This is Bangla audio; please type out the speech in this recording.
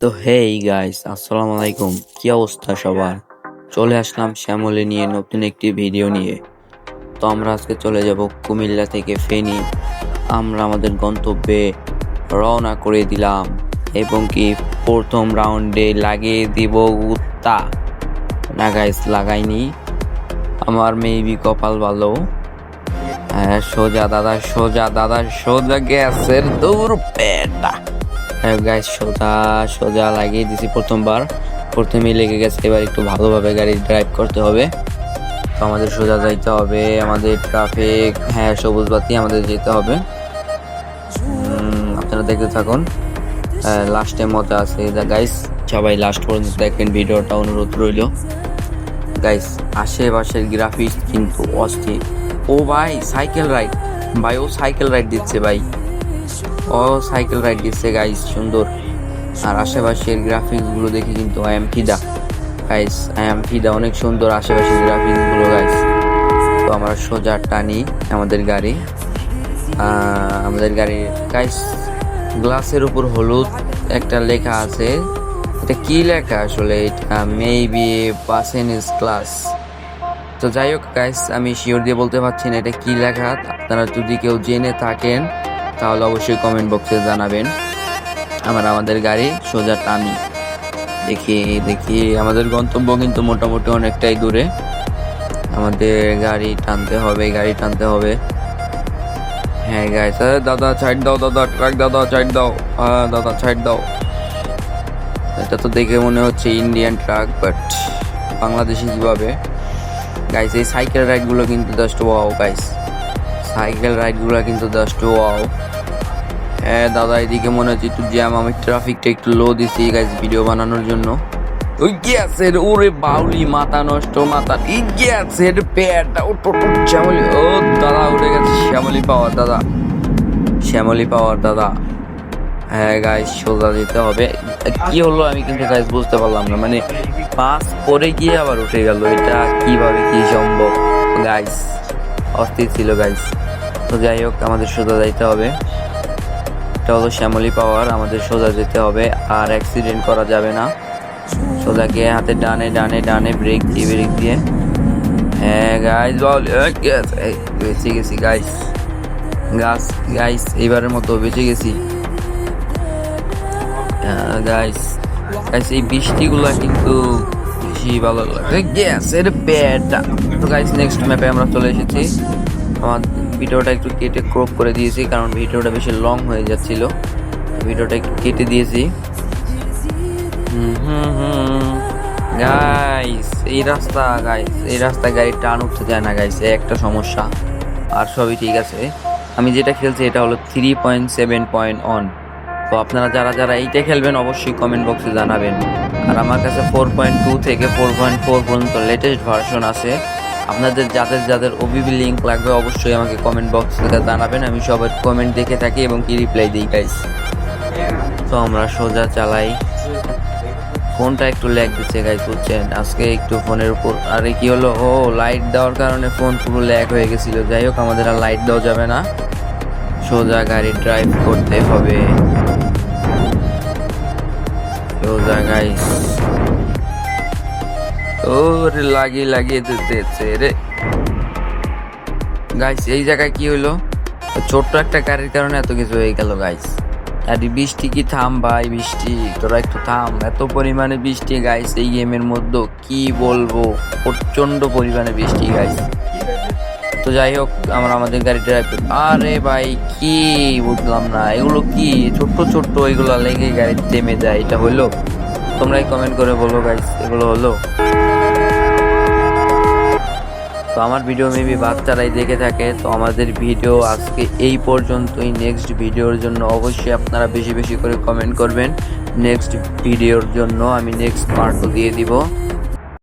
তো হেই গাইস, আসসালামু আলাইকুম। কি অবস্থা সবার? চলে আসলাম শ্যামলী নিয়ে নতুন একটি ভিডিও নিয়ে। তো আমরা আজকে চলে যাব কুমিল্লা থেকে ফেনী। আমরা আমাদের গন্তব্যে রওনা করে দিলাম এবং কি প্রথম রাউন্ডে লাগিয়ে দিব গুত্তা। না গাইস, লাগাইনি, আমার মেবি কপাল ভালো। হ্যাঁ, সোজা দাদা, সোজা দাদা, সোজা গ্যাসের দৌড় পেটা। গাইস, সোজা সোজা লাগিয়ে দিছি প্রথমবার, প্রথমেই লেগে গেছে। এবার একটু ভালোভাবে গাড়ি ড্রাইভ করতে হবে। তো আমাদের সোজা যাইতে হবে, আমাদের ট্রাফিক, হ্যাঁ সবুজ বাতি, আমাদের যেতে হবে। আপনারা দেখতে থাকুন, লাস্টে মজা আছে গাইস। সবাই লাস্ট পর্যন্ত দেখবেন ভিডিওটা, অনুরোধ রইল গাইস। আশেপাশের গ্রাফিক্স কিন্তু অস্থির। ও ভাই সাইকেল রাইড, ভাই ও সাইকেল রাইড দিচ্ছে ভাই, ও সাইকেল রাইড দিচ্ছে গাইস, সুন্দর। আর আশেপাশের গ্রাফিক্স গুলো দেখে কিন্তু আই এম ফিদা গাইস, আই এম ফিদা, অনেক সুন্দর আশেপাশের গ্রাফিক্স গুলো গাইস। তো আমরা সোজা টানি আমাদের গাড়ি, গাইস। গ্লাসের উপর হলুদ একটা লেখা আছে, এটা কি লেখা আসলে? এটা মেবি পার্সেন্টেজ ক্লাস। তো যাই হোক গাইস, আমি শিওর দিয়ে বলতে পারছি না এটা কি লেখা। আপনারা যদি কেউ জেনে থাকেন তাহলে অবশ্যই কমেন্ট বক্সে জানাবেন। আমরা আমাদের গাড়ি সোজা টানি, দেখি দেখি আমাদের গন্তব্য কিন্তু মোটামুটি অনেকটাই দূরে। আমাদের গাড়ি টানতে হবে, গাড়ি টানতে হবে। হ্যাঁ গাইস, দাদা ছাইড দাও, দাদা ট্রাক দাদা ছাইড দাও, দাদা ছাইড দাও। এটা তো দেখে মনে হচ্ছে ইন্ডিয়ান ট্রাক, বাট বাংলাদেশি কিভাবে গাইস? এই সাইকেল রাইডগুলো কিন্তু জাস্ট ওয়াও গাইস, সাইকেল রাইডগুলো কিন্তু জাস্ট ওয়াও। হ্যাঁ দাদা, এদিকে মনে হচ্ছে একটু জ্যাম, আমি ট্রাফিকটা একটু লো দিছি গাইস ভিডিও বানানোর জন্য। ওই গ্যাসের ওরে বাউলি, মাথা নষ্ট মাথা, এই গ্যাসের পেটটা ও টোটো শ্যামলি, ও দাদা উঠে গেছে শ্যামলি পাওয়ার দাদা, শ্যামলি পাওয়ার দাদা। হ্যাঁ গাইস, সোজা যেতে হবে। কি হলো আমি কিন্তু গাইস বুঝতে পারলাম না, মানে পাস করে গিয়ে আবার উঠে গেল, এটা কিভাবে কি সম্ভব গাইস? অস্থির ছিল গাইস। তো যাই হোক, আমাদের সোজা যাইতে হবে। এটা হলো শ্যামলী পাওয়ার, আমাদের সোজা যেতে হবে, আর অ্যাক্সিডেন্ট করা যাবে না। সোজা গিয়ে হাতে ডানে ডানে ডানে ব্রেক দিয়ে, ব্রেক দিয়ে। হ্যাঁ গাইস, বেঁচে গেছি গাইস, গাইস এইবারের মতো বেঁচে গেছি গাইস। গাইস এই বৃষ্টিগুলা কিন্তু বেশি ভালো লাগে গ্যাসের পেটটা। তো গাইস, নেক্সট ম্যাপে আমরা চলে এসেছি। আমার ভিডিওটা একটু কেটে ক্রপ করে দিয়েছি, কারণ ভিডিওটা বেশি লং হয়ে যাচ্ছিল, ভিডিওটা একটু কেটে দিয়েছি। গাইস এই রাস্তা, গাইস এই রাস্তা গাড়ির টান উঠতে যায় না গাইস, একটা সমস্যা। আর সবই ঠিক আছে। আমি যেটা খেলছি এটা হলো 3.7.1। তো আপনারা যারা যারা এইটা খেলবেন অবশ্যই কমেন্ট বক্সে জানাবেন। আর আমার কাছে 4.2 থেকে 4.4 পর্যন্ত লেটেস্ট ভার্সন আছে। আপনাদের যাদের যাদের ওবিবি লিঙ্ক লাগবে অবশ্যই আমাকে কমেন্ট বক্স থেকে জানাবেন, আমি সবার কমেন্ট দেখে থাকি এবং কি রিপ্লাই দিই গাইস। তো আমরা সোজা চালাই, ফোনটা একটু ল্যাগ দিচ্ছে গাইস, বুঝছেন? আজকে একটু ফোনের উপর, আরে কি হলো, ও লাইট দেওয়ার কারণে ফোন পুরো ল্যাগ হয়ে গেছিল। যাই হোক, আমাদের আর লাইট দেওয়া যাবে না, সোজা গাড়ি ড্রাইভ করতে হবে সোজা গাইস। ওরে লাগিয়ে দিতেছে রে গাইস। এই জায়গায় কি হইলো, ছোট্ট একটা গাড়ির কারণে এত কিছু হয়ে গেল গাইস। আর বৃষ্টি কি থাম ভাই, বৃষ্টি তোরা একটু থাম, এত পরিমাণে বৃষ্টি গাইস এই গেমের মধ্যে, কি বলবো, প্রচন্ড পরিমাণে বৃষ্টি গাইস। তো যাই হোক, আমরা আমাদের গাড়ি ড্রাইভ, আরে ভাই কি বুঝলাম না, এগুলো কি ছোট্ট ছোট্ট এগুলো লেগে গাড়ি থেমে যায়, এটা হলো? তোমরাই কমেন্ট করে বলো গাইস, এগুলো হলো? তো আমার ভিডিও মেবি বাচ্চারাই দেখে থাকে। তো আমাদের ভিডিও আজকে এই পর্যন্তই। নেক্সট ভিডিওর জন্য অবশ্যই আপনারা বেশি বেশি করে কমেন্ট করবেন। নেক্সট ভিডিওর জন্য আমি নেক্সট পার্টও দিয়ে দিব।